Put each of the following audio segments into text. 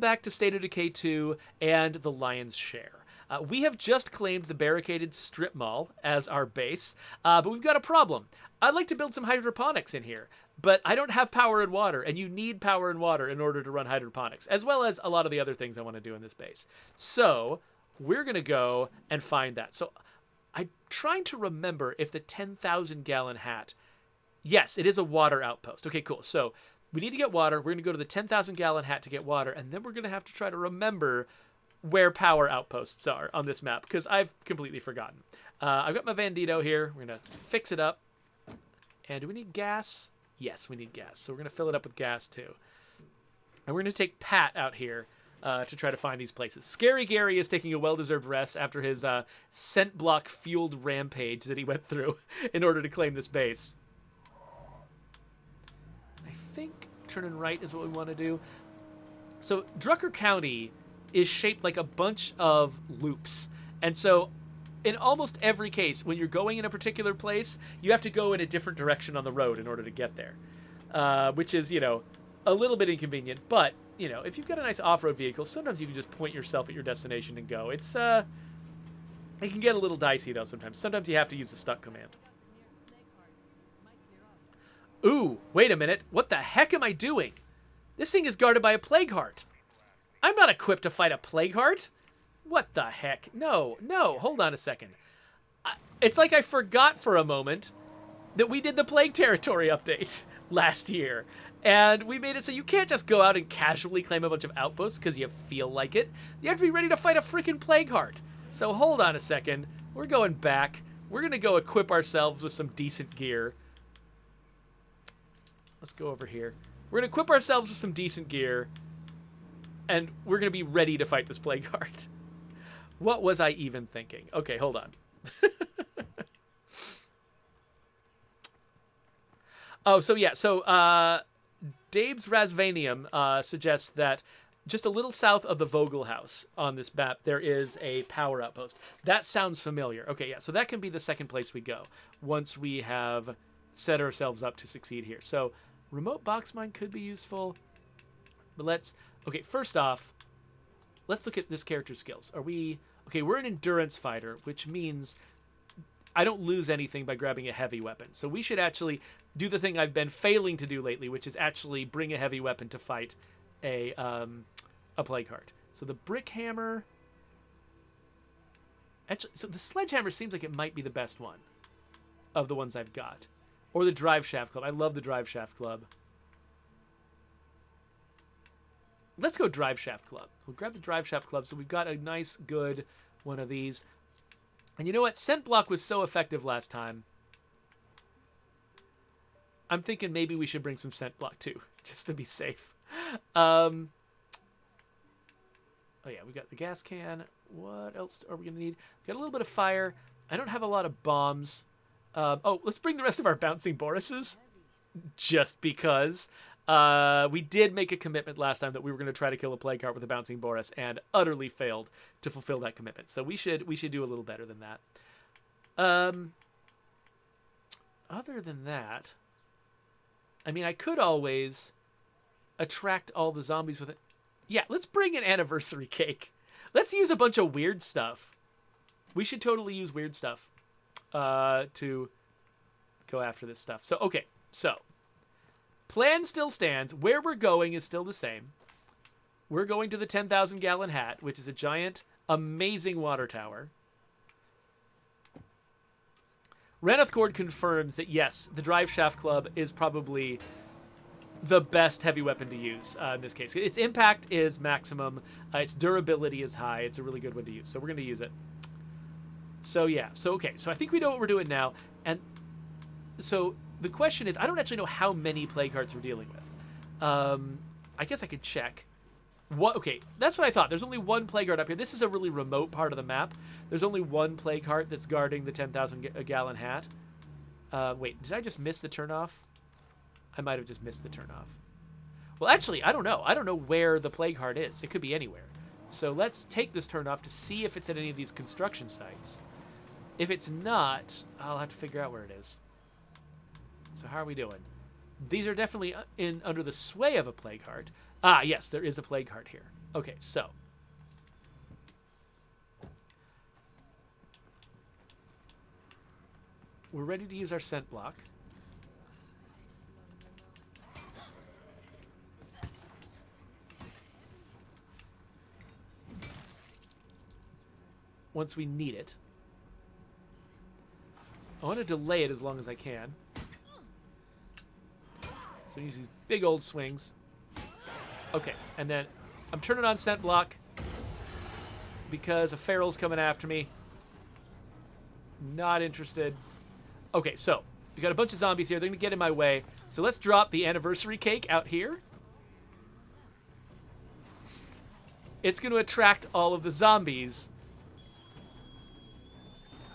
Welcome back to State of Decay 2 and the Lion's Share. We have just claimed the barricaded strip mall as our base, but we've got a problem. I'd like to build some hydroponics in here, but I don't have power and water, and you need power and water in order to run hydroponics, as well as a lot of the other things I want to do in this base. So we're going to go and find that. So I'm trying to remember if the 10,000 gallon hat... Yes, it is a water outpost. Okay, cool. So we need to get water. We're going to go to the 10,000 gallon hat to get water, and then we're going to have to try to remember where power outposts are on this map, because I've completely forgotten. I've got my Vandito here. We're going to fix it up. And do we need gas? Yes, we need gas. So we're going to fill it up with gas, too. And we're going to take Pat out here to try to find these places. Scary Gary is taking a well-deserved rest after his scent block-fueled rampage that he went through in order to claim this base. I think turning right is what we want to do. So Drucker County is shaped like a bunch of loops. And so in almost every case, when you're going in a particular place, you have to go in a different direction on the road in order to get there. Which is, you know, a little bit inconvenient. But, you know, if you've got a nice off-road vehicle, sometimes you can just point yourself at your destination and go. It's, it can get a little dicey, though, sometimes. Sometimes you have to use the stuck command. Ooh, wait a minute. What the heck am I doing? This thing is guarded by a plague heart. I'm not equipped to fight a plague heart. What the heck? No, hold on a second. It's like I forgot for a moment that we did the plague territory update last year. And we made it so you can't just go out and casually claim a bunch of outposts because you feel like it. You have to be ready to fight a freaking plague heart. So hold on a second. We're going back. We're going to go equip ourselves with some decent gear. Let's go over here. We're going to equip ourselves with some decent gear. And we're going to be ready to fight this plague heart. What was I even thinking? Okay, hold on. Oh, so yeah. So Dabe's Rasvanium suggests that just a little south of the Vogel house on this map, there is a power outpost. That sounds familiar. Okay, yeah. So that can be the second place we go once we have set ourselves up to succeed here. So remote box mine could be useful. But let's... Okay, first off, let's look at this character's skills. Are we... Okay, we're an endurance fighter, which means I don't lose anything by grabbing a heavy weapon. So we should actually do the thing I've been failing to do lately, which is actually bring a heavy weapon to fight a plague heart. So the brick hammer... Actually, so the sledgehammer seems like it might be the best one of the ones I've got. Or the drive shaft club. I love the drive shaft club. Let's go drive shaft club. We'll grab the drive shaft club. So we've got a nice, good one of these. And you know what? Scent block was so effective last time. I'm thinking maybe we should bring some scent block too, just to be safe. Oh yeah, we got the gas can. What else are we gonna need? Got a little bit of fire. I don't have a lot of bombs. Oh, let's bring the rest of our bouncing Boruses. Just because. We did make a commitment last time that we were going to try to kill a plague heart with a bouncing Boris and utterly failed to fulfill that commitment. So we should do a little better than that. Other than that, I mean, I could always attract all the zombies with it. Yeah, let's bring an anniversary cake. Let's use a bunch of weird stuff. We should totally use weird stuff to go after this stuff. So, okay, so plan still stands. Where we're going is still the same. We're going to the 10,000 gallon hat, which is a giant, amazing water tower. Raneth Cord confirms that yes, the Drive Shaft Club is probably the best heavy weapon to use in this case. Its impact is maximum. Its durability is high. It's a really good one to use. So we're going to use it. So yeah. So okay. So I think we know what we're doing now. And so the question is, I don't actually know how many plague hearts we're dealing with. I guess I could check. What? Okay, that's what I thought. There's only one plague heart up here. This is a really remote part of the map. There's only one plague heart that's guarding the 10,000 gallon hat. Wait, did I just miss the turnoff? I might have just missed the turnoff. Well, actually, I don't know. I don't know where the plague heart is. It could be anywhere. So let's take this turnoff to see if it's at any of these construction sites. If it's not, I'll have to figure out where it is. So how are we doing? These are definitely under the sway of a plague heart. Ah, yes, there is a plague heart here. Okay, so. We're ready to use our scent block. Once we need it. I want to delay it as long as I can. So use these big old swings. Okay, and then I'm turning on scent block because a feral's coming after me. Not interested. Okay, so we got a bunch of zombies here. They're going to get in my way. So let's drop the anniversary cake out here. It's going to attract all of the zombies.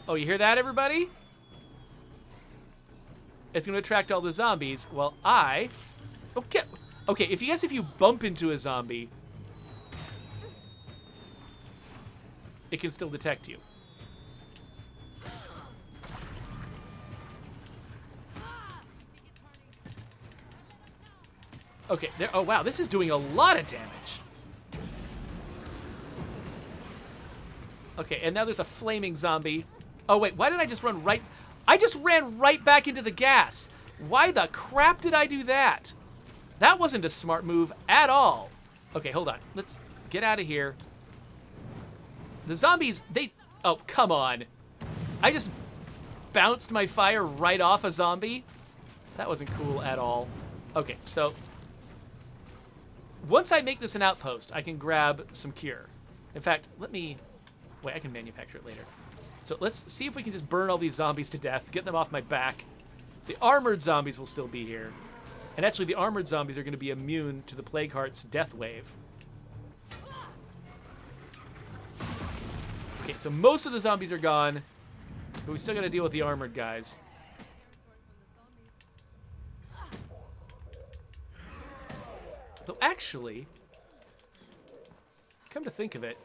Oh, you hear that, everybody? It's going to attract all the zombies. Well, Okay, okay. If you bump into a zombie, it can still detect you. Okay, there. Oh, wow. This is doing a lot of damage. Okay, and now there's a flaming zombie. Oh, wait. Why did I just run right... I just ran right back into the gas. Why the crap did I do that? That wasn't a smart move at all. Okay, hold on. Let's get out of here. The zombies, they... Oh, come on. I just bounced my fire right off a zombie. That wasn't cool at all. Okay, so... Once I make this an outpost, I can grab some cure. In fact, let me... Wait, I can manufacture it later. So let's see if we can just burn all these zombies to death, get them off my back. The armored zombies will still be here. And actually, the armored zombies are going to be immune to the Plague Heart's death wave. Okay, so most of the zombies are gone, but we still got to deal with the armored guys. Though actually, come to think of it,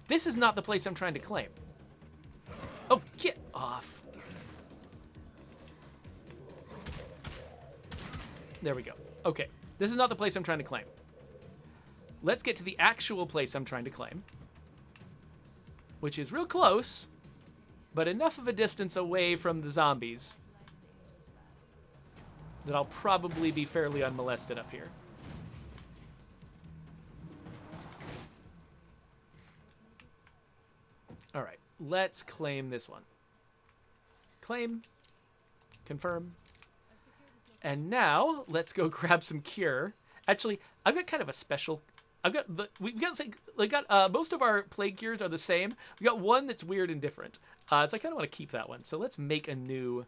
this is not the place I'm trying to claim. Oh, get off. There we go. Okay, this is not the place I'm trying to claim. Let's get to the actual place I'm trying to claim, which is real close, but enough of a distance away from the zombies that I'll probably be fairly unmolested up here. All right, let's claim this one. Claim. Confirm. And now, let's go grab some cure. Actually, I've got kind of a special... most of our plague cures are the same. We got one that's weird and different. So I kind of want to keep that one. So let's make a new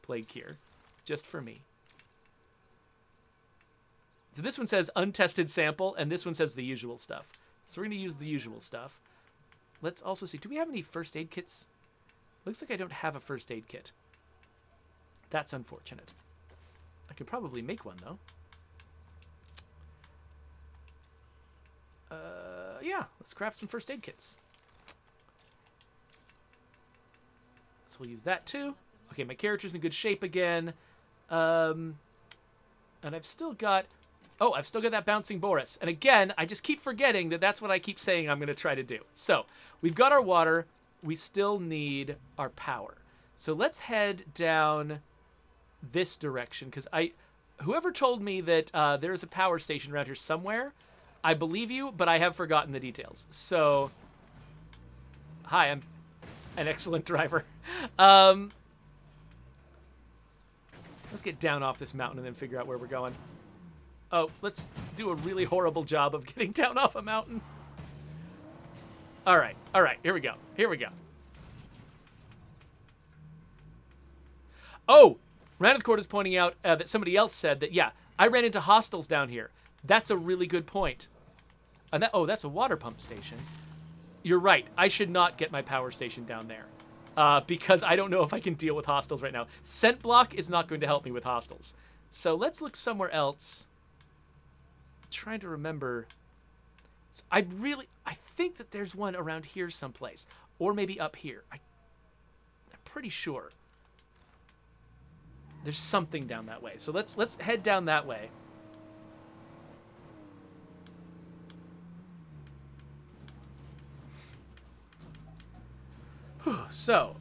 plague cure, just for me. So this one says untested sample, and this one says the usual stuff. So we're going to use the usual stuff. Let's also see, do we have any first aid kits? Looks like I don't have a first aid kit. That's unfortunate. I could probably make one, though. Yeah, let's craft some first aid kits. So we'll use that, too. Okay, my character's in good shape again. And I've still got... Oh, I've still got that Bouncing Boris. And again, I just keep forgetting that that's what I keep saying I'm going to try to do. So, we've got our water. We still need our power. So let's head down this direction. Because whoever told me that there's a power station around here somewhere, I believe you, but I have forgotten the details. So, hi, I'm an excellent driver. Let's get down off this mountain and then figure out where we're going. Oh, let's do a really horrible job of getting down off a mountain. All right, here we go. Oh, Ranithcord is pointing out that somebody else said that, yeah, I ran into hostiles down here. That's a really good point. And that's a water pump station. You're right, I should not get my power station down there. Because I don't know if I can deal with hostiles right now. Scent block is not going to help me with hostiles. So let's look somewhere else. Trying to remember. So I think that there's one around here someplace, or maybe up here. I'm pretty sure there's something down that way. So let's head down that way. So.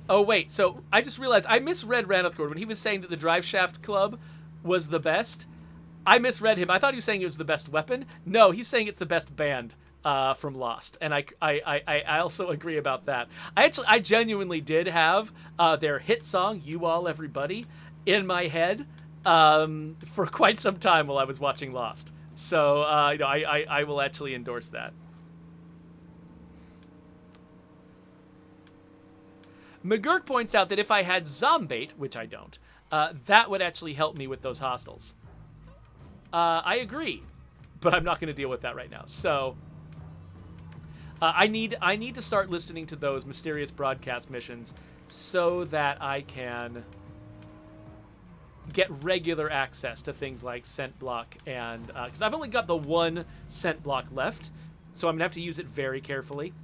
Oh, wait. So I just realized I misread Ranithcord when he was saying that the Drive Shaft Club was the best. I misread him. I thought he was saying it was the best weapon. No, he's saying it's the best band from Lost, and I also agree about that. I genuinely did have their hit song "You All Everybody" in my head for quite some time while I was watching Lost. So I will actually endorse that. McGurk points out that if I had Zombait, which I don't, that would actually help me with those hostiles. I agree, but I'm not going to deal with that right now. So I need to start listening to those mysterious broadcast missions so that I can get regular access to things like scent block, and because I've only got the one scent block left, so I'm gonna have to use it very carefully.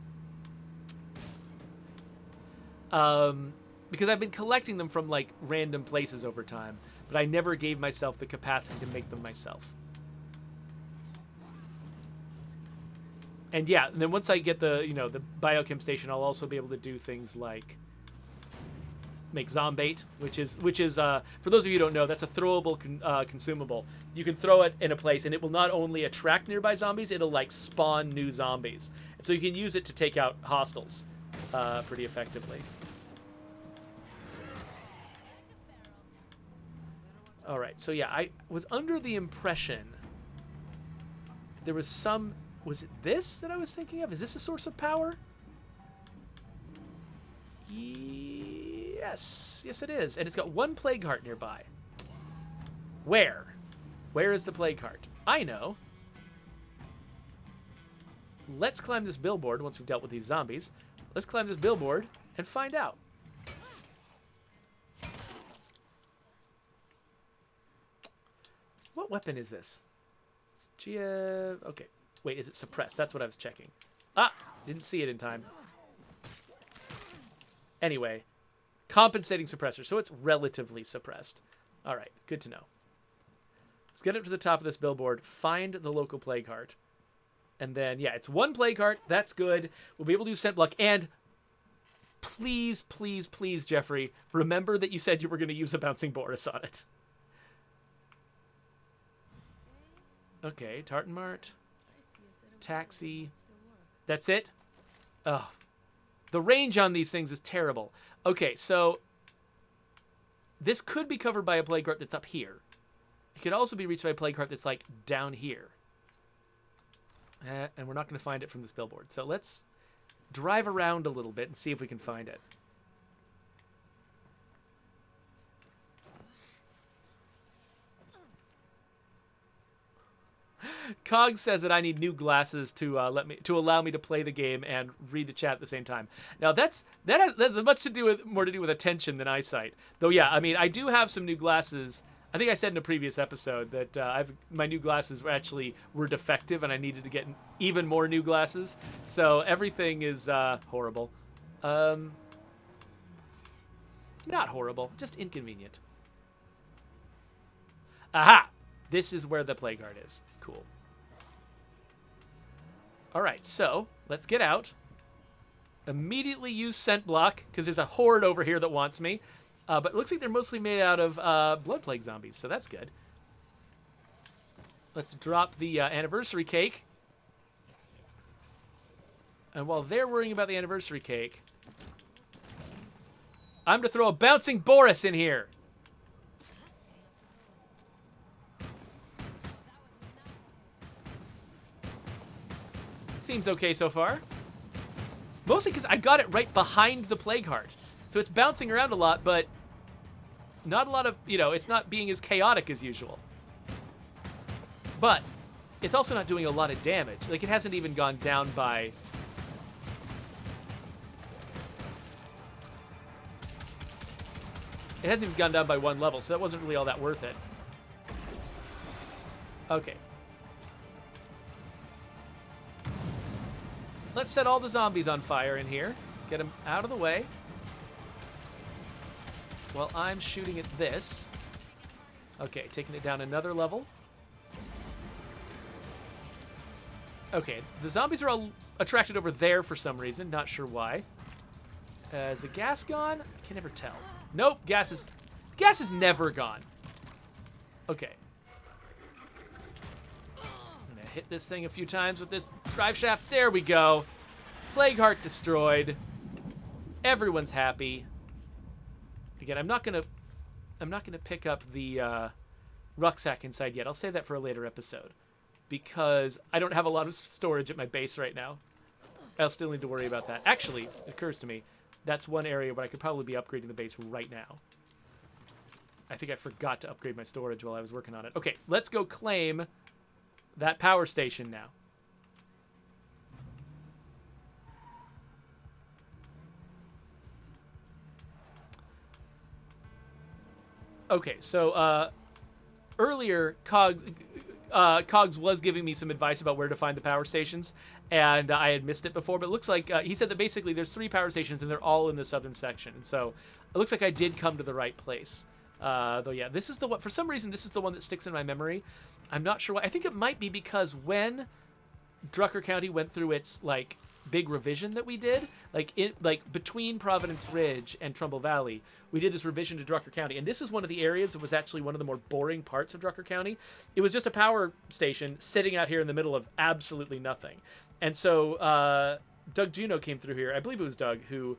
Because I've been collecting them from like random places over time, but I never gave myself the capacity to make them myself. And yeah, and then once I get the the biochem station, I'll also be able to do things like make Zombait, which is for those of you who don't know, that's a throwable consumable. You can throw it in a place, and it will not only attract nearby zombies, it'll like spawn new zombies, and so you can use it to take out hostiles pretty effectively. All right, so yeah, I was under the impression there was some. Was it this that I was thinking of? Is this a source of power? Yes, yes it is, and it's got one plague heart nearby. Where? Where is the plague heart? I know. Let's climb this billboard once we've dealt with these zombies. Let's climb this billboard and find out. What weapon is this? It's okay. Wait, is it suppressed? That's what I was checking. Ah! Didn't see it in time. Anyway. Compensating suppressor, so it's relatively suppressed. Alright, good to know. Let's get up to the top of this billboard, find the local plague heart. And then, yeah, it's one plague heart. That's good. We'll be able to do scent block. And please, please, please, Jeffrey, remember that you said you were going to use a bouncing Boris on it. Okay, Tartan Mart. Taxi. That's it? Oh. The range on these things is terrible. Okay, so this could be covered by a plague heart that's up here. It could also be reached by a plague heart that's like down here. And we're not going to find it from this billboard. So let's drive around a little bit and see if we can find it. Cog says that I need new glasses to allow me to play the game and read the chat at the same time. Now that has much more to do with attention than eyesight. Though yeah, I mean I do have some new glasses. I think I said in a previous episode that my new glasses were defective and I needed to get even more new glasses. So everything is horrible. Not horrible, just inconvenient. Aha! This is where the plague heart is. Cool. All right, so let's get out. Immediately use scent block because there's a horde over here that wants me. But it looks like they're mostly made out of blood plague zombies, so that's good. Let's drop the anniversary cake. And while they're worrying about the anniversary cake, I'm going to throw a bouncing Boris in here. Seems okay so far. Mostly because I got it right behind the plague heart. So it's bouncing around a lot, but not a lot of, it's not being as chaotic as usual. But it's also not doing a lot of damage. Like, it hasn't even gone down by... It hasn't even gone down by one level, so that wasn't really all that worth it. Okay. Let's set all the zombies on fire in here. Get them out of the way. While I'm shooting at this. Okay, taking it down another level. Okay, the zombies are all attracted over there for some reason. Not sure why. Is the gas gone? I can never tell. Nope, gas is never gone. Okay. I'm gonna hit this thing a few times with this drive shaft. There we go. Plague Heart destroyed. Everyone's happy. Again, I'm not gonna pick up the rucksack inside yet. I'll save that for a later episode because I don't have a lot of storage at my base right now. I'll still need to worry about that. Actually, it occurs to me, that's one area where I could probably be upgrading the base right now. I think I forgot to upgrade my storage while I was working on it. Okay, let's go claim that power station now. Okay, so earlier, Cogs was giving me some advice about where to find the power stations, and I had missed it before, but it looks like he said that basically there's 3 power stations, and they're all in the southern section, and so it looks like I did come to the right place. Though, yeah, this is the one, for some reason, this is the one that sticks in my memory. I'm not sure why. I think it might be because when Drucker County went through its, like, big revision that we did, like between Providence Ridge and Trumbull Valley, we did this revision to Drucker County, and this is one of the areas that was actually one of the more boring parts of Drucker County. It was just a power station sitting out here in the middle of absolutely nothing. And so Doug Juno came through here. I believe it was Doug who,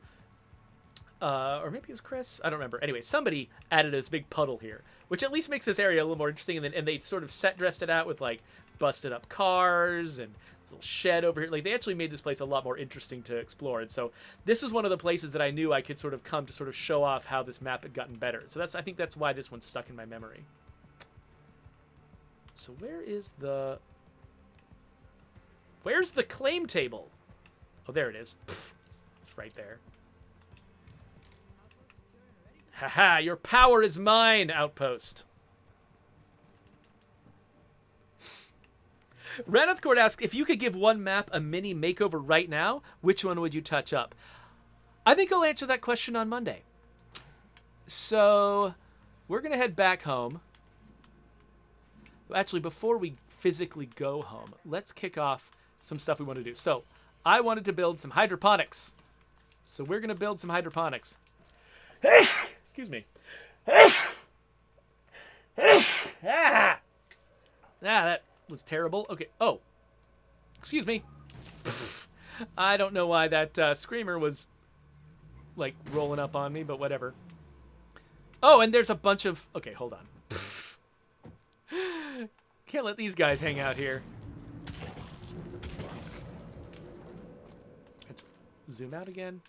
or maybe it was Chris, I don't remember. Anyway, somebody added this big puddle here, which at least makes this area a little more interesting, and they sort of dressed it out with, like, busted up cars and this little shed over here. Like, they actually made this place a lot more interesting to explore. And so this was one of the places that I knew I could sort of come to sort of show off how this map had gotten better. So I think that's why this one's stuck in my memory. So where's the claim table? Oh, there it is. Pfft, it's right there. Haha, your power is mine, outpost. Raneth Court asks, if you could give one map a mini makeover right now, which one would you touch up? I think I'll answer that question on Monday. So, we're going to head back home. Actually, before we physically go home, let's kick off some stuff we want to do. So, I wanted to build some hydroponics. So, we're going to build some hydroponics. Excuse me. That was terrible. Okay. Oh. Excuse me. I don't know why that screamer was, like, rolling up on me, but whatever. Oh, and there's a bunch of... Okay, hold on. Can't let these guys hang out here. Zoom out again.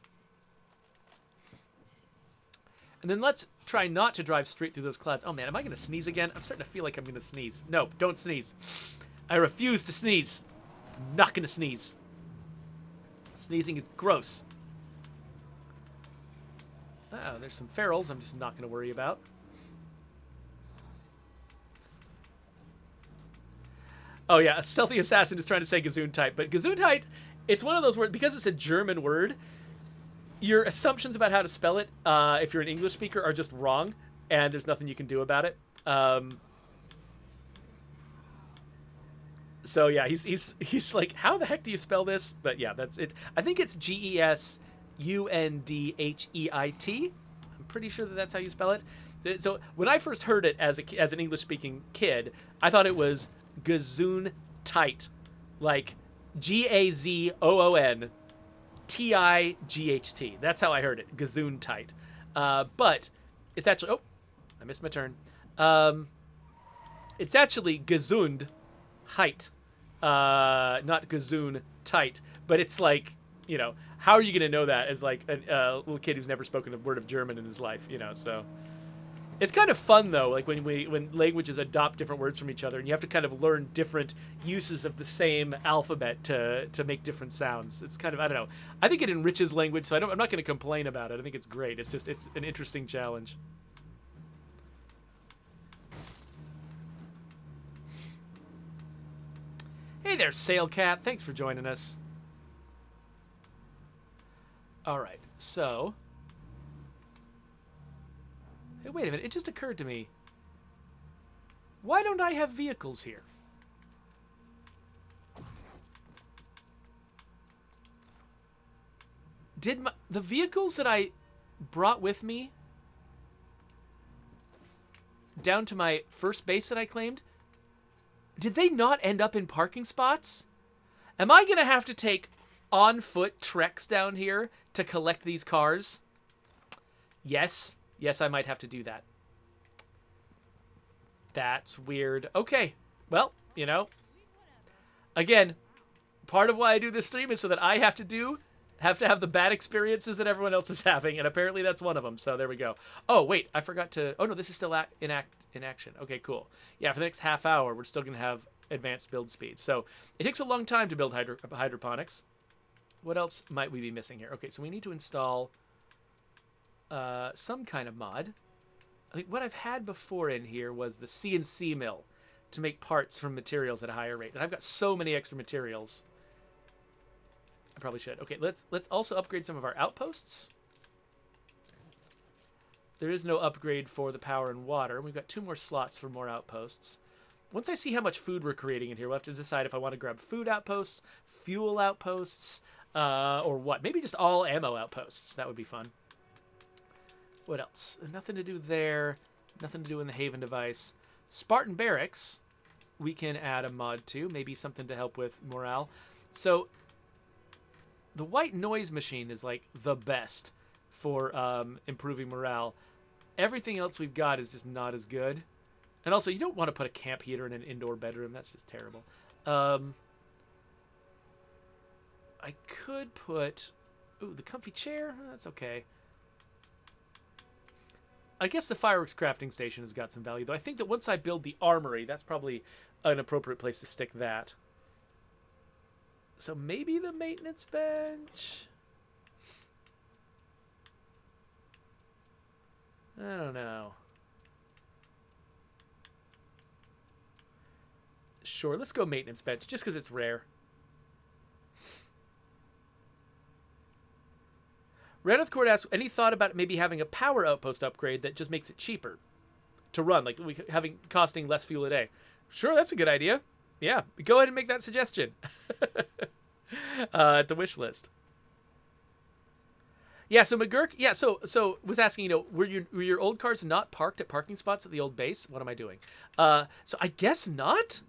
And then let's try not to drive straight through those clouds. Oh, man, am I going to sneeze again? I'm starting to feel like I'm going to sneeze. No, don't sneeze. I refuse to sneeze. I'm not going to sneeze. Sneezing is gross. Oh, there's some ferals I'm just not going to worry about. Oh, yeah, a stealthy assassin is trying to say Gesundheit, but Gesundheit, it's one of those words, because it's a German word, your assumptions about how to spell it, if you're an English speaker, are just wrong, and there's nothing you can do about it. So yeah, he's like, how the heck do you spell this? But yeah, that's it. I think it's Gesundheit. I'm pretty sure that that's how you spell it. So when I first heard it as an English speaking kid, I thought it was Gesundheit, like GAZOON. TIGHT. That's how I heard it. Gesundheit. But it's actually... Oh, I missed my turn. It's actually Gesundheit. Not Gesundheit. But it's like, you know, how are you going to know that as like a little kid who's never spoken a word of German in his life, you know, so... It's kind of fun, though, like when languages adopt different words from each other, and you have to kind of learn different uses of the same alphabet to make different sounds. It's kind of, I don't know. I think it enriches language, so I'm not going to complain about it. I think it's great. It's an interesting challenge. Hey there, Sailcat. Thanks for joining us. All right, so... Hey, wait a minute, it just occurred to me. Why don't I have vehicles here? Did the vehicles that I brought with me down to my first base that I claimed, did they not end up in parking spots? Am I going to have to take on-foot treks down here to collect these cars? Yes. Yes, I might have to do that. That's weird. Okay. Well, you know, again, part of why I do this stream is so that I have to have the bad experiences that everyone else is having, and apparently that's one of them. So there we go. Oh, wait, I forgot to... Oh, no, this is still in action. Okay, cool. Yeah, for the next half hour, we're still going to have advanced build speed. So it takes a long time to build hydroponics. What else might we be missing here? Okay, so we need to install some kind of mod. I think what I've had before in here was the CNC mill to make parts from materials at a higher rate. And I've got so many extra materials. I probably should. Okay, let's also upgrade some of our outposts. There is no upgrade for the power and water. We've got 2 more slots for more outposts. Once I see how much food we're creating in here, we'll have to decide if I want to grab food outposts, fuel outposts, or what. Maybe just all ammo outposts. That would be fun. What else? Nothing to do there. Nothing to do in the Haven device. Spartan Barracks, we can add a mod to. Maybe something to help with morale. So the white noise machine is like the best for improving morale. Everything else we've got is just not as good. And also, you don't want to put a camp heater in an indoor bedroom. That's just terrible. I could put... Ooh, the comfy chair? That's okay. I guess the fireworks crafting station has got some value, though. I think that once I build the armory, that's probably an appropriate place to stick that. So maybe the maintenance bench? I don't know. Sure, let's go maintenance bench, just because it's rare. Raneth Court asks, any thought about maybe having a power outpost upgrade that just makes it cheaper to run, like costing less fuel a day? Sure, that's a good idea. Yeah, go ahead and make that suggestion at the wish list. Yeah, so McGurk, yeah, so was asking, you know, were your old cars not parked at parking spots at the old base? What am I doing? So I guess not.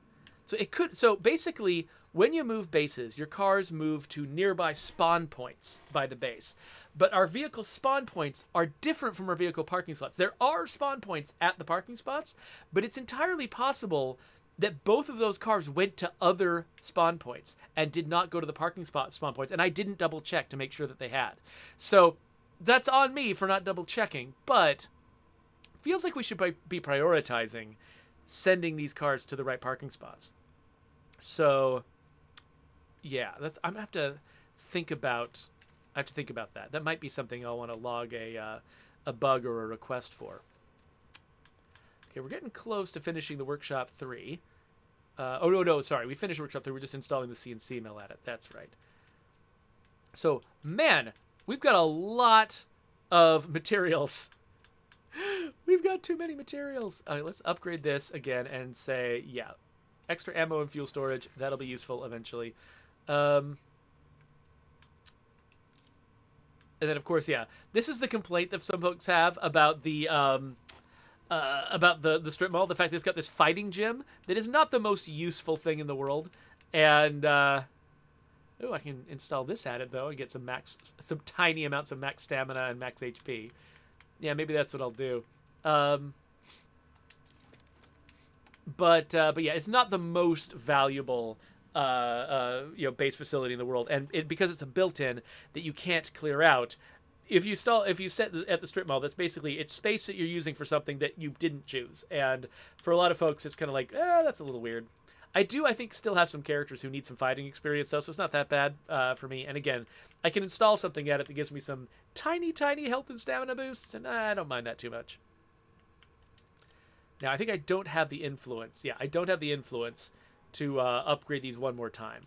So it could. So basically, when you move bases, your cars move to nearby spawn points by the base. But our vehicle spawn points are different from our vehicle parking slots. There are spawn points at the parking spots, but it's entirely possible that both of those cars went to other spawn points and did not go to the parking spawn points. And I didn't double check to make sure that they had. So that's on me for not double checking, but feels like we should be prioritizing sending these cars to the right parking spots. So yeah, I'm gonna have to think about that. That might be something I'll want to log a bug or a request for. Okay, we're getting close to finishing the Workshop 3. Oh, no, sorry. We finished Workshop 3. We're just installing the CNC mill at it. That's right. So, man, we've got a lot of materials. We've got too many materials. All right, let's upgrade this again and say, yeah, extra ammo and fuel storage. That'll be useful eventually. And then, of course, yeah, this is the complaint that some folks have about the strip mall. The fact that it's got this fighting gym that is not the most useful thing in the world. And oh, I can install this at it though and get some tiny amounts of max stamina and max HP. Yeah, maybe that's what I'll do. But yeah, it's not the most valuable base facility in the world, and because it's a built-in that you can't clear out. If you set at the strip mall, that's basically it's space that you're using for something that you didn't choose. And for a lot of folks, it's kind of like, that's a little weird. I think still have some characters who need some fighting experience though, so it's not that bad for me. And again, I can install something at it that gives me some tiny health and stamina boosts, and I don't mind that too much. Now, I think I don't have the influence. Yeah, I don't have the influence to upgrade these one more time.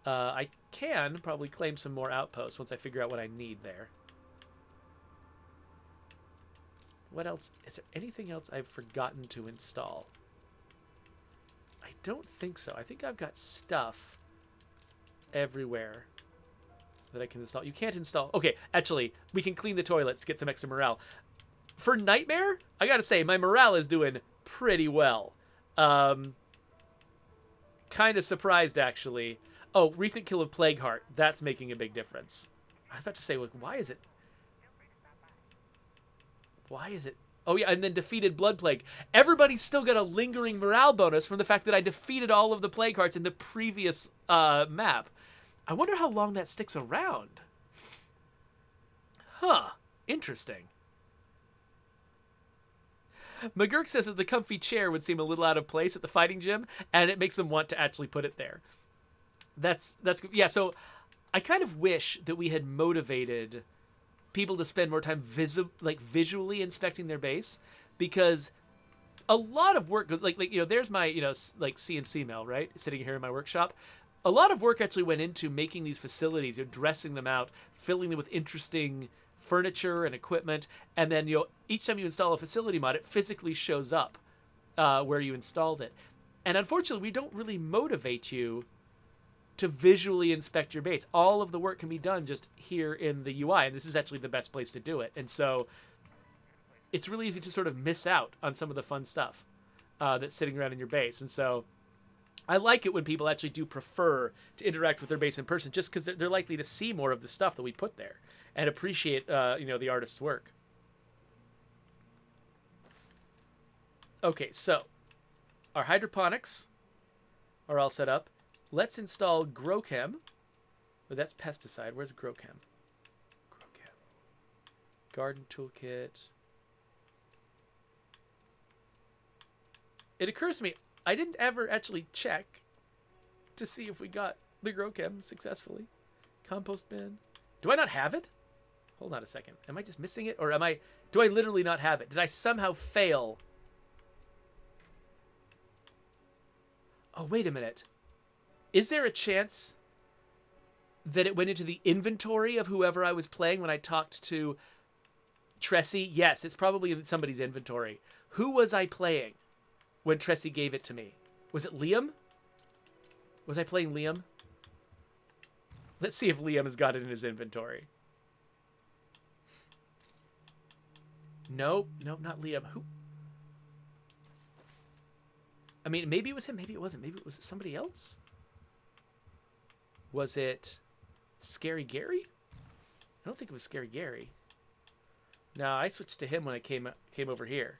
I can probably claim some more outposts once I figure out what I need there. What else? Is there anything else I've forgotten to install? I don't think so. I think I've got stuff everywhere. that I can install. You can't install. Okay, actually, we can clean the toilets, get some extra morale. For Nightmare, I gotta say, my morale is doing pretty well. Kind of surprised, actually. Oh, recent kill of Plague Heart. That's making a big difference. I was about to say, like, why is it... Oh, yeah, and then defeated Blood Plague. Everybody's still got a lingering morale bonus from the fact that I defeated all of the Plague Hearts in the previous map. I wonder how long that sticks around. Huh. Interesting. McGurk says that the comfy chair would seem a little out of place at the fighting gym, and it makes them want to actually put it there. That's yeah, so I kind of wish that we had motivated people to spend more time visually inspecting their base, because a lot of work, like you know, there's my, you know, like CNC mill, right, sitting here in my workshop. A lot of work actually went into making these facilities, you know, dressing them out, filling them with interesting furniture and equipment, and then, you know, each time you install a facility mod, it physically shows up where you installed it. And unfortunately, we don't really motivate you to visually inspect your base. All of the work can be done just here in the UI, and this is actually the best place to do it. And so it's really easy to sort of miss out on some of the fun stuff that's sitting around in your base. And so I like it when people actually do prefer to interact with their base in person, just because they're likely to see more of the stuff that we put there and appreciate, you know, the artist's work. Okay, so our hydroponics are all set up. Let's install Growchem. Oh, that's pesticide. Where's Growchem? Growchem. Garden toolkit. It occurs to me, I didn't ever actually check to see if we got the Growchem successfully. Compost bin. Do I not have it? Hold on a second. Am I just missing it? Or do I literally not have it? Did I somehow fail? Oh, wait a minute. Is there a chance that it went into the inventory of whoever I was playing when I talked to Tressie? Yes, it's probably in somebody's inventory. Who was I playing when Tressie gave it to me? Was it Liam? Was I playing Liam? Let's see if Liam has got it in his inventory. Nope, not Liam. Who? I mean, maybe it was him, maybe it wasn't. Maybe it was somebody else? Was it Scary Gary? I don't think it was Scary Gary. No, I switched to him when I came over here.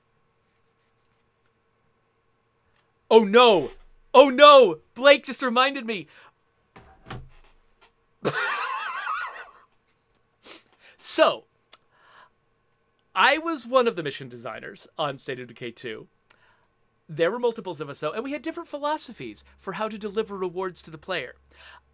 Oh no! Oh no! Blake just reminded me. So, I was one of the mission designers on State of Decay 2. There were multiples of us, though, and we had different philosophies for how to deliver rewards to the player.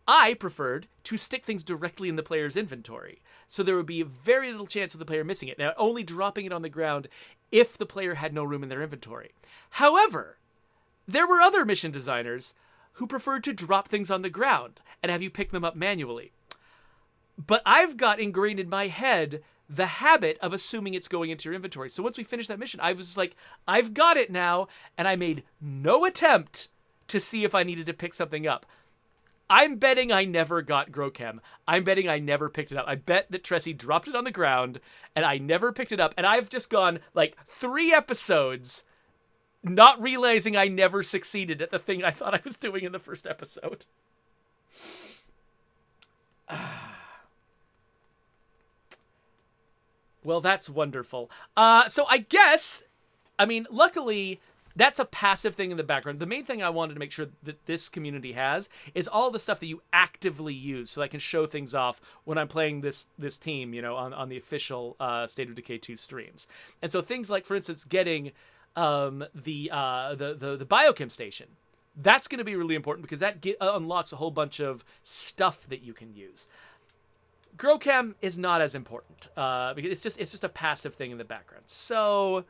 I preferred to stick things directly in the player's inventory, so there would be very little chance of the player missing it, now only dropping it on the ground if the player had no room in their inventory. However, there were other mission designers who preferred to drop things on the ground and have you pick them up manually. But I've got ingrained in my head the habit of assuming it's going into your inventory. So once we finished that mission, I was just like, I've got it now, and I made no attempt to see if I needed to pick something up. I'm betting I never got Growchem. I'm betting I never picked it up. I bet that Tressie dropped it on the ground, and I never picked it up, and I've just gone, like, 3 episodes not realizing I never succeeded at the thing I thought I was doing in the first episode. Well, that's wonderful. So I guess, I mean, luckily, that's a passive thing in the background. The main thing I wanted to make sure that this community has is all the stuff that you actively use, so I can show things off when I'm playing this team, you know, on the official State of Decay 2 streams. And so things like, for instance, getting the biochem station. That's going to be really important because that unlocks a whole bunch of stuff that you can use. Growchem is not as important because it's just a passive thing in the background. So,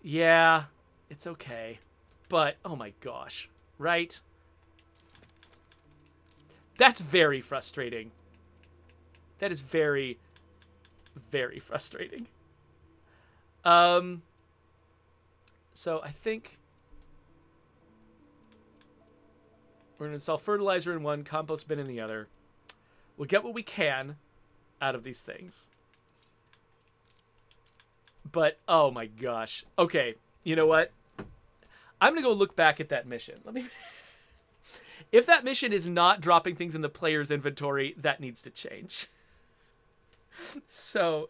yeah, it's okay. But, oh my gosh, right? That's very frustrating. That is very, very frustrating. So I think we're going to install fertilizer in one, compost bin in the other. We'll get what we can out of these things. But, oh my gosh. Okay, you know what? I'm going to go look back at that mission. Let me... If that mission is not dropping things in the player's inventory, that needs to change. So,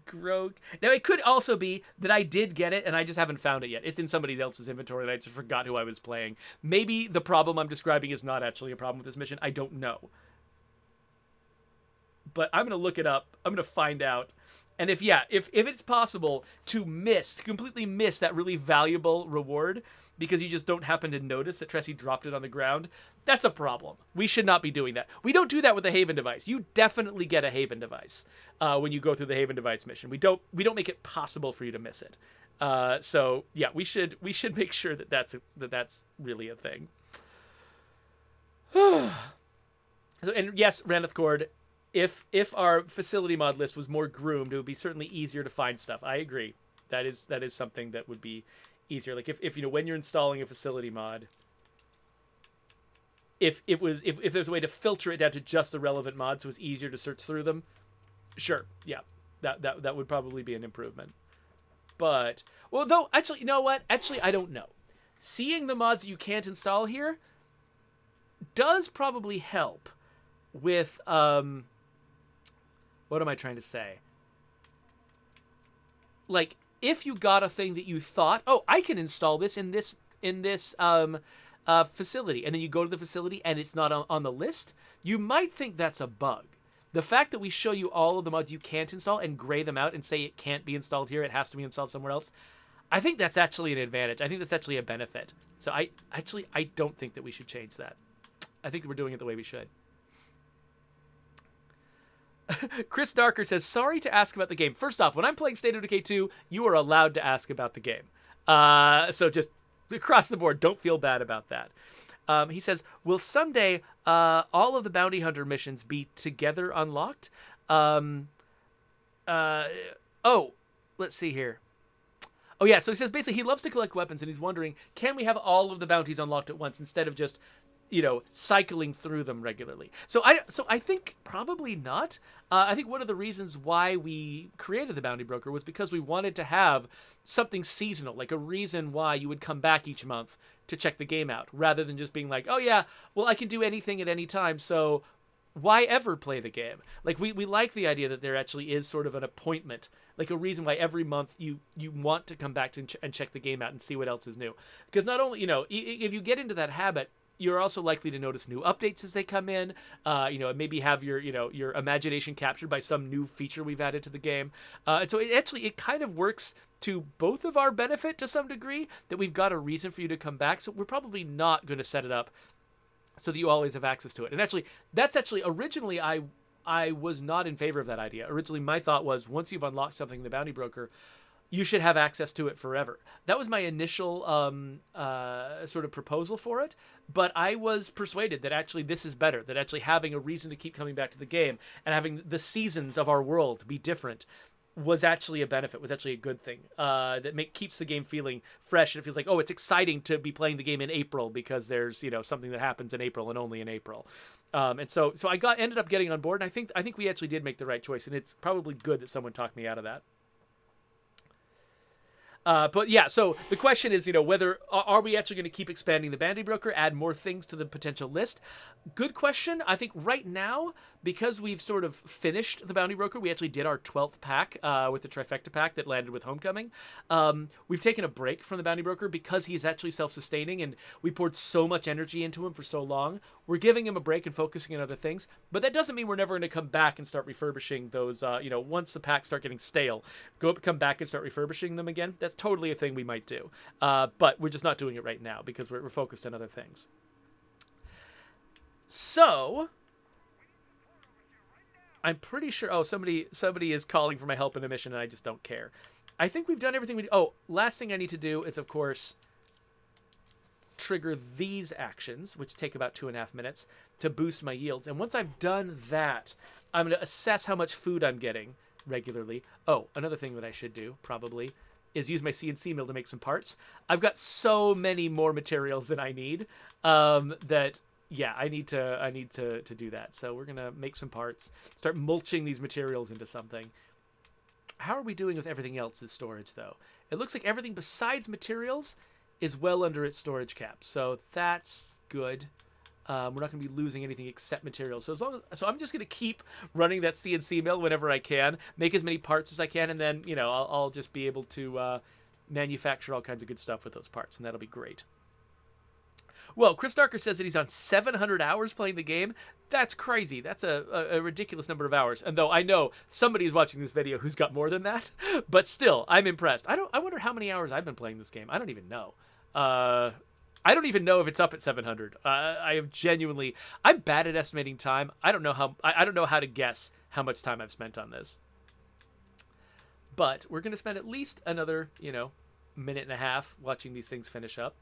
Grog... Now, it could also be that I did get it and I just haven't found it yet. It's in somebody else's inventory and I just forgot who I was playing. Maybe the problem I'm describing is not actually a problem with this mission. I don't know. But I'm going to look it up. I'm going to find out. And if it's possible to completely miss that really valuable reward because you just don't happen to notice that Tressie dropped it on the ground, that's a problem. We should not be doing that. We don't do that with the Haven device. You definitely get a Haven device when you go through the Haven device mission. We don't make it possible for you to miss it. So yeah, we should make sure that that's really a thing. So, and yes, Raneth Cord, if our facility mod list was more groomed, it would be certainly easier to find stuff. I agree. That is something that would be easier. Like if when you're installing a facility mod, if there's a way to filter it down to just the relevant mods, so it's easier to search through them, sure, yeah, that would probably be an improvement. But well, though, actually, you know what? Actually, I don't know. Seeing the mods that you can't install here does probably help with what am I trying to say? Like, if you got a thing that you thought, oh, I can install this in this facility, and then you go to the facility and it's not on the list, you might think that's a bug. The fact that we show you all of the mods you can't install and gray them out and say it can't be installed here, it has to be installed somewhere else, I think that's actually an advantage. I think that's actually a benefit. So I don't think that we should change that. I think that we're doing it the way we should. Chris Darker says, sorry to ask about the game. First off, when I'm playing State of Decay 2, you are allowed to ask about the game. So just across the board, don't feel bad about that. He says, will someday all of the bounty hunter missions be together unlocked? Oh, let's see here. Oh, yeah, so he says basically he loves to collect weapons, and he's wondering, can we have all of the bounties unlocked at once instead of just, cycling through them regularly? So I think probably not. I think one of the reasons why we created the Bounty Broker was because we wanted to have something seasonal, like a reason why you would come back each month to check the game out, rather than just being like, oh yeah, well, I can do anything at any time, so why ever play the game? Like, we like the idea that there actually is sort of an appointment, like a reason why every month you want to come back and check the game out and see what else is new. Because not only, if you get into that habit, you're also likely to notice new updates as they come in, maybe have your imagination captured by some new feature we've added to the game. And so it kind of works to both of our benefit to some degree, that we've got a reason for you to come back. So we're probably not going to set it up so that you always have access to it. And actually, originally I was not in favor of that idea. Originally, my thought was once you've unlocked something in the Bounty Broker, you should have access to it forever. That was my initial sort of proposal for it, but I was persuaded that actually this is better, that actually having a reason to keep coming back to the game and having the seasons of our world be different was actually a benefit, was actually a good thing. That keeps the game feeling fresh, and it feels like, oh, it's exciting to be playing the game in April because there's something that happens in April and only in April. And so I ended up getting on board, and I think we actually did make the right choice, and it's probably good that someone talked me out of that. But yeah, so the question is, whether are we actually going to keep expanding the Bounty Broker, add more things to the potential list? Good question. I think right now, because we've sort of finished the Bounty Broker, we actually did our 12th pack with the Trifecta pack that landed with Homecoming. We've taken a break from the Bounty Broker because he's actually self-sustaining, and we poured so much energy into him for so long. We're giving him a break and focusing on other things, but that doesn't mean we're never going to come back and start refurbishing those, once the packs start getting stale, come back and start refurbishing them again. That's totally a thing we might do. But we're just not doing it right now because we're focused on other things. So I'm pretty sure, somebody is calling for my help in a mission and I just don't care. I think we've done everything we do. Oh, last thing I need to do is, of course, trigger these actions, which take about 2.5 minutes to boost my yields. And once I've done that, I'm going to assess how much food I'm getting regularly. Oh, another thing that I should do probably is use my CNC mill to make some parts. I've got so many more materials than I need that yeah, I need to do that. So we're gonna make some parts, start mulching these materials into something. How are we doing with everything else's storage though? It looks like everything besides materials is well under its storage cap, so that's good. We're not going to be losing anything except materials. So I'm just going to keep running that CNC mill whenever I can, make as many parts as I can, and then I'll just be able to manufacture all kinds of good stuff with those parts, and that'll be great. Well, Chris Darker says that he's on 700 hours playing the game. That's crazy. That's a ridiculous number of hours. And though I know somebody's watching this video who's got more than that, but still, I'm impressed. I wonder how many hours I've been playing this game. I don't even know. I don't even know if it's up at 700. I'm bad at estimating time. I don't know how to guess how much time I've spent on this. But we're going to spend at least another, minute and a half watching these things finish up.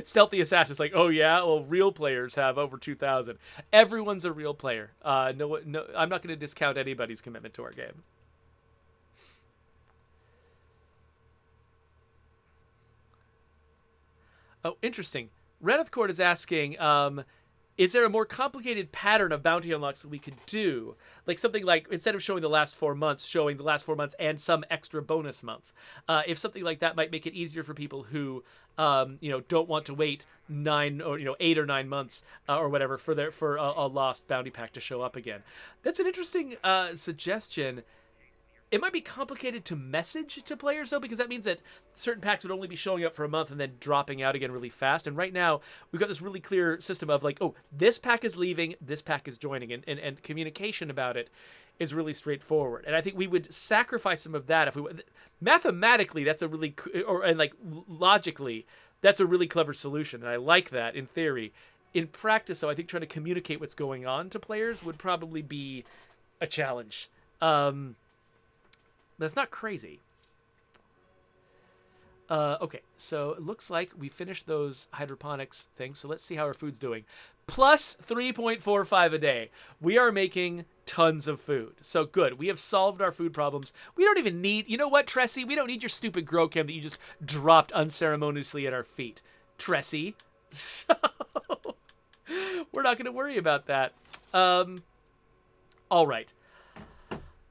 Stealthy Assassin's like, oh yeah, well, real players have over 2,000. Everyone's a real player. No, I'm not going to discount anybody's commitment to our game. Oh, interesting. Reneth Court is asking, is there a more complicated pattern of bounty unlocks that we could do? Like something like, instead of showing the last 4 months, showing the last 4 months and some extra bonus month. If something like that might make it easier for people who, don't want to wait 8 or 9 months or whatever for a lost bounty pack to show up again. That's an interesting suggestion. It might be complicated to message to players, though, because that means that certain packs would only be showing up for a month and then dropping out again really fast. And right now, we've got this really clear system of like, oh, this pack is leaving, this pack is joining. And communication about it is really straightforward. And I think we would sacrifice some of that if we would. Mathematically, that's a really, logically, that's a really clever solution. And I like that in theory. In practice, though, I think trying to communicate what's going on to players would probably be a challenge. That's not crazy. Okay, so it looks like we finished those hydroponics things. So let's see how our food's doing. Plus 3.45 a day. We are making tons of food. So good. We have solved our food problems. We don't even need... You know what, Tressie? We don't need your stupid grow chem that you just dropped unceremoniously at our feet. Tressie. So we're not going to worry about that. All right.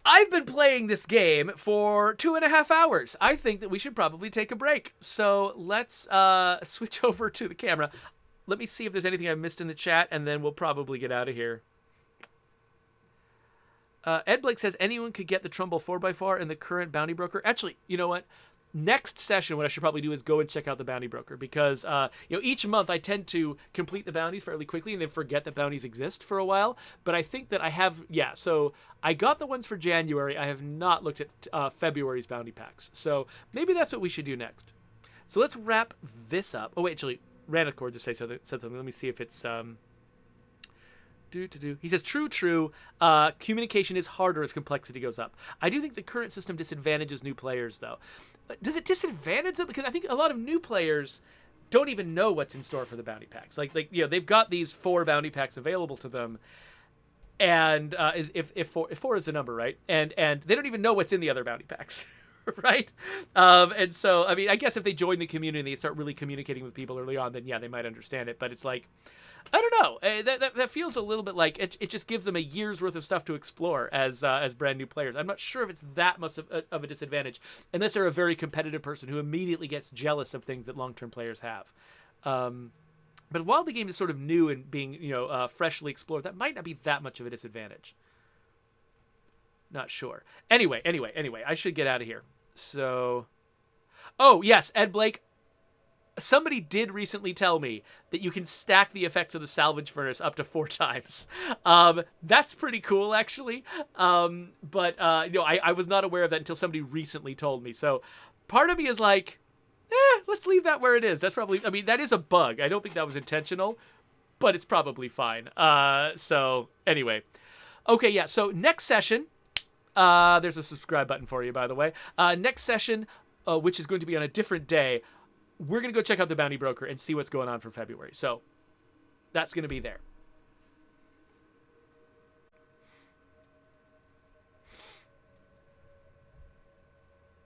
I've been playing this game for 2.5 hours. I think that we should probably take a break. So let's switch over to the camera. Let me see if there's anything I missed in the chat, and then we'll probably get out of here. Ed Blake says anyone could get the Trumbull 4x4 in the current Bounty Broker. Actually, you know what? Next session, what I should probably do is go and check out the Bounty Broker, because each month I tend to complete the bounties fairly quickly and then forget that bounties exist for a while. But I think that I have, so I got the ones for January. I have not looked at February's bounty packs. So maybe that's what we should do next. So let's wrap this up. Oh, wait, actually, Ranacord just said something. Let me see if it's... He says, true. Communication is harder as complexity goes up. I do think the current system disadvantages new players, though. Does it disadvantage them? Because I think a lot of new players don't even know what's in store for the bounty packs. They've got these 4 bounty packs available to them, and if 4 is the number, right? And they don't even know what's in the other bounty packs. Right? And so, I mean, I guess if they join the community and they start really communicating with people early on, then yeah, they might understand it. But it's like, I don't know. That feels a little bit like it just gives them a year's worth of stuff to explore as brand new players. I'm not sure if it's that much of a disadvantage, unless they're a very competitive person who immediately gets jealous of things that long-term players have. But while the game is sort of new and being freshly explored, that might not be that much of a disadvantage. Not sure. Anyway, I should get out of here. So, oh yes, Ed Blake, somebody did recently tell me that you can stack the effects of the salvage furnace up to 4 times. That's pretty cool, actually. But I was not aware of that until somebody recently told me. So part of me is like, let's leave that where it is. That's probably, I mean, that is a bug. I don't think that was intentional, but it's probably fine. So anyway, okay, yeah. So next session, there's a subscribe button for you, by the way. Next session, which is going to be on a different day, we're going to go check out the Bounty Broker and see what's going on for February. So that's going to be there.